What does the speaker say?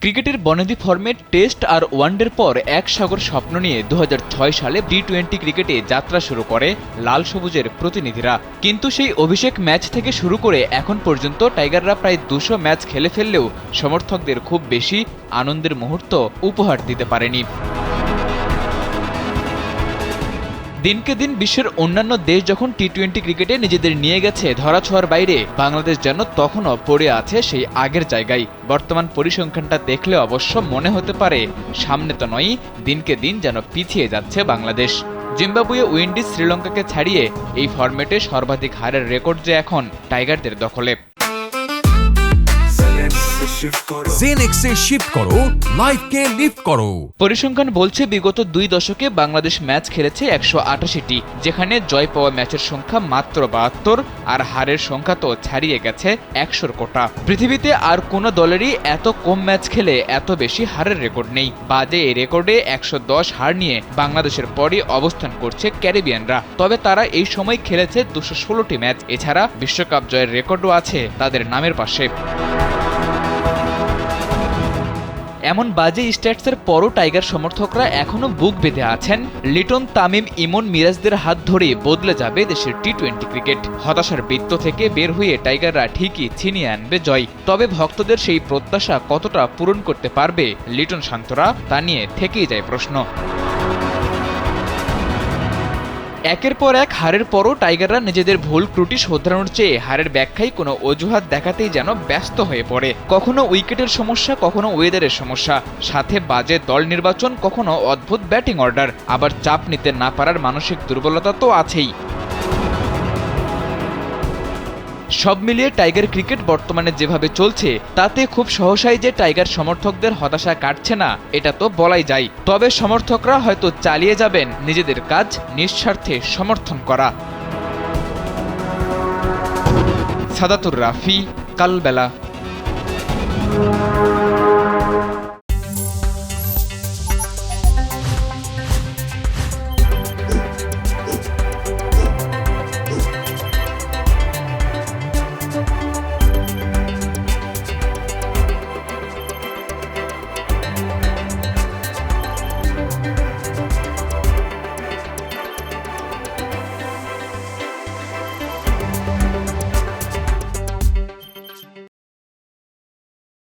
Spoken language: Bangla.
ক্রিকেটের বনেদি ফরম্যাট টেস্ট আর ওয়ানডের পর এক সাগর স্বপ্ন নিয়ে 2006 সালে টি-20 ক্রিকেটে যাত্রা শুরু করে লাল সবুজের প্রতিনিধিরা। কিন্তু সেই অভিষেক ম্যাচ থেকে শুরু করে এখন পর্যন্ত টাইগাররা প্রায় 200 ম্যাচ খেলে ফেললেও সমর্থকদের খুব বেশি আনন্দের মুহূর্ত উপহার দিতে পারেনি। দিনকে দিন বিশ্বের অন্যান্য দেশ যখন টি-20 ক্রিকেটে নিজেদের নিয়ে গেছে ধরাছোঁয়ার বাইরে, বাংলাদেশ যেন তখনও পড়ে আছে সেই আগের জায়গায়। বর্তমান পরিসংখ্যানটা দেখলে অবশ্য মনে হতে পারে সামনে তো নয়, দিনকে দিন যেন পিছিয়ে যাচ্ছে বাংলাদেশ। জিম্বাবুয়ে, উইন্ডিজ, শ্রীলঙ্কাকে ছাড়িয়ে এই ফরম্যাটে সর্বাধিক হারের রেকর্ড যে এখন টাইগারদের দখলে। জেনেক্সে শিফট করো, লাইফকে লিফট করো। পরিসংখ্যান বলছে বিগত 2 দশকে বাংলাদেশ ম্যাচ খেলেছে 188টি, যেখানে জয় পাওয়া ম্যাচের সংখ্যা মাত্র 72 আর হারের সংখ্যা তো ছাড়িয়ে গেছে 100 কোটা। পৃথিবীতে আর কোনো দলেরই এত কম ম্যাচ খেলে এত বেশি হারের রেকর্ড নেই। বাজে এই রেকর্ডে 110 হার নিয়ে বাংলাদেশের পরই অবস্থান করছে ক্যারিবিয়ানরা। তবে তারা এই সময় খেলেছে 216টি ম্যাচ। এছাড়া বিশ্বকাপ জয়ের রেকর্ডও আছে তাদের নামের পাশে। এমন বাজে স্ট্যাটসের পরও টাইগার সমর্থকরা এখনো বুক বেঁধে আছেন। লিটন, তামিম, ইমন, মিরাজদের হাত ধরে বদলে যাবে দেশের টি-20 ক্রিকেট। হতাশার বৃত্ত থেকে বের হয়ে টাইগাররা ঠিকই ছিনিয়ে আনবে জয়। তবে ভক্তদের সেই প্রত্যাশা কতটা পূরণ করতে পারবে লিটন শান্তরা, তা নিয়ে থেকেই যায় প্রশ্ন। একের পর এক হারের পরও টাইগাররা নিজেদের ভুল ত্রুটি শোধরানোর চেয়ে হারের ব্যাখ্যায় কোনো অজুহাত দেখাতেই যেন ব্যস্ত হয়ে পড়ে। কখনো উইকেটের সমস্যা, কখনো ওয়েদারের সমস্যা, সাথে বাজে দল নির্বাচন, কখনো অদ্ভুত ব্যাটিং অর্ডার, আবার চাপ নিতে না পারার মানসিক দুর্বলতা তো আছেই। সব মিলিয়ে টাইগার ক্রিকেট বর্তমানে যেভাবে চলছে তাতে খুব সহসাই যে টাইগার সমর্থকদের হতাশা কাটছে না এটা তো বলাই যায়। তবে সমর্থকরা হয়তো চালিয়ে যাবেন নিজেদের কাজ নিঃস্বার্থে সমর্থন করা। সাদাতুর রাফি, কালবেলা।